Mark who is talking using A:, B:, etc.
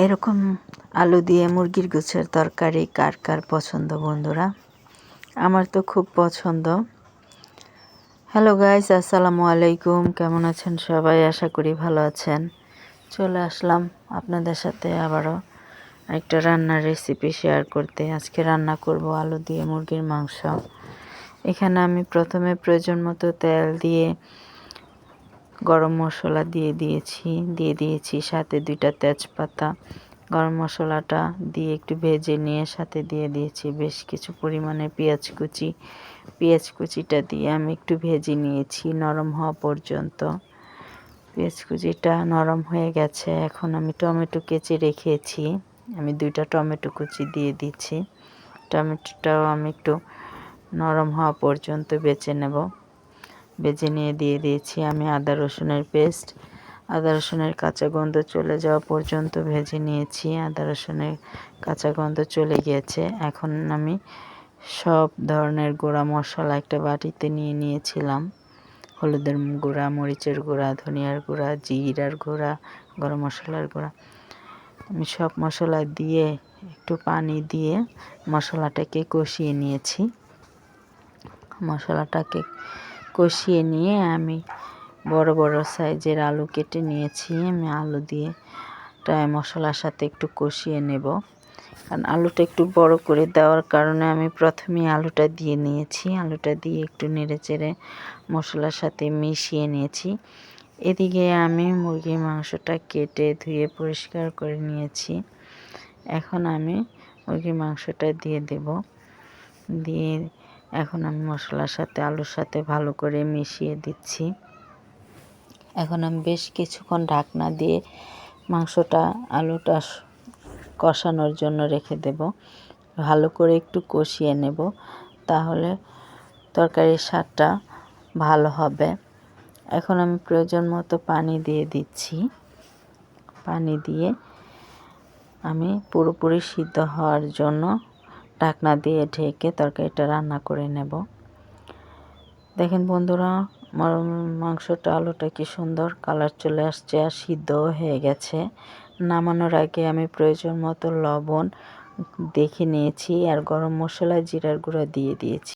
A: এরকম আলু দিয়ে মুরগির গোছের তরকারি কার কার পছন্দ বন্ধুরা? আমার তো খুব পছন্দ। হ্যালো গাইস, আসসালামু আলাইকুম। কেমন আছেন সবাই? আশা করি ভালো আছেন। চলে আসলাম আপনাদের সাথে আবারও একটা রান্নার রেসিপি শেয়ার করতে। আজকে রান্না করব আলু দিয়ে মুরগির মাংস। এখানে আমি প্রথমে প্রয়োজন মতো তেল দিয়ে গরম মশলা দিয়ে দিয়েছি সাথে 2টা তেজপাতা। গরম মশলাটা দিয়ে একটু ভেজে নিয়ে সাথে দিয়ে দিয়েছি বেশ কিছু পরিমাণে পেঁয়াজ কুচিটা দিয়ে আমি একটু ভেজে নিয়েছি নরম হওয়া পর্যন্ত। পেঁয়াজ কুচিটা নরম হয়ে গেছে। এখন আমি টমেটো কেচে রেখেছি, আমি 2টা টমেটো কুচি দিয়ে দিচ্ছি। টমেটোটাও আমি একটু নরম হওয়া পর্যন্ত বেজে নিয়ে দিয়ে দিয়েছি আমি আদা রসুনের পেস্ট। আদা রসুনের কাঁচা গন্ধ চলে যাওয়া পর্যন্ত ভেজে নিয়েছি। আদা রসুনের কাঁচা গন্ধ চলে গিয়েছে। এখন আমি সব ধরনের গুঁড়া মশলা একটা বাটিতে নিয়ে নিয়েছিলাম। হলুদের গুঁড়া, মরিচের গুঁড়া, ধনিয়ার গুঁড়া, জিরার গুঁড়া, গরম মশলার গুঁড়া। আমি সব মশলা দিয়ে একটু পানি দিয়ে মশলাটাকে কষিয়ে নিয়েছি। মশলাটাকে কষিয়ে নিয়ে আমি বড় বড় সাইজের আলু কেটে নিয়েছি। আমি আলু দিয়ে মশলার সাথে একটু কষিয়ে নেব। কারণ আলুটা একটু বড় করে দেওয়ার কারণে আমি প্রথমেই আলুটা দিয়ে নিয়েছি। আলুটা দিয়ে একটু নেড়েচেড়ে মশলার সাথে মিশিয়ে নিয়েছি। এদিকে আমি মুরগির মাংসটা কেটে ধুয়ে পরিষ্কার করে নিয়েছি। এখন আমি মুরগির মাংসটা দিয়ে দেব। দিয়ে এখন আমি মশলার সাথে আলুর সাথে ভালো করে মিশিয়ে দিচ্ছি। এখন আমি বেশ কিছুক্ষণ ঢাকনা দিয়ে আলুটা কষানোর জন্য রেখে দেব। ভালো করে একটু কষিয়ে নেব, তাহলে তরকারির স্বাদটা ভালো হবে। এখন আমি প্রয়োজন মতো পানি দিয়ে দিচ্ছি। পানি দিয়ে আমি পুরোপুরি সিদ্ধ হওয়ার জন্য ঢাকনা দিয়ে ঢেকে তরকারিটা রান্না করে নেব। দেখেন বন্ধুরা, আমার মাংসটা আলুটা কি সুন্দর কালার চলে আসছে আর সিদ্ধও হয়ে গেছে। নামানোর আগে আমি প্রয়োজন মতো লবণ দেখে নিয়েছি আর গরম মশলা, জিরার গুঁড়া দিয়ে দিয়েছি।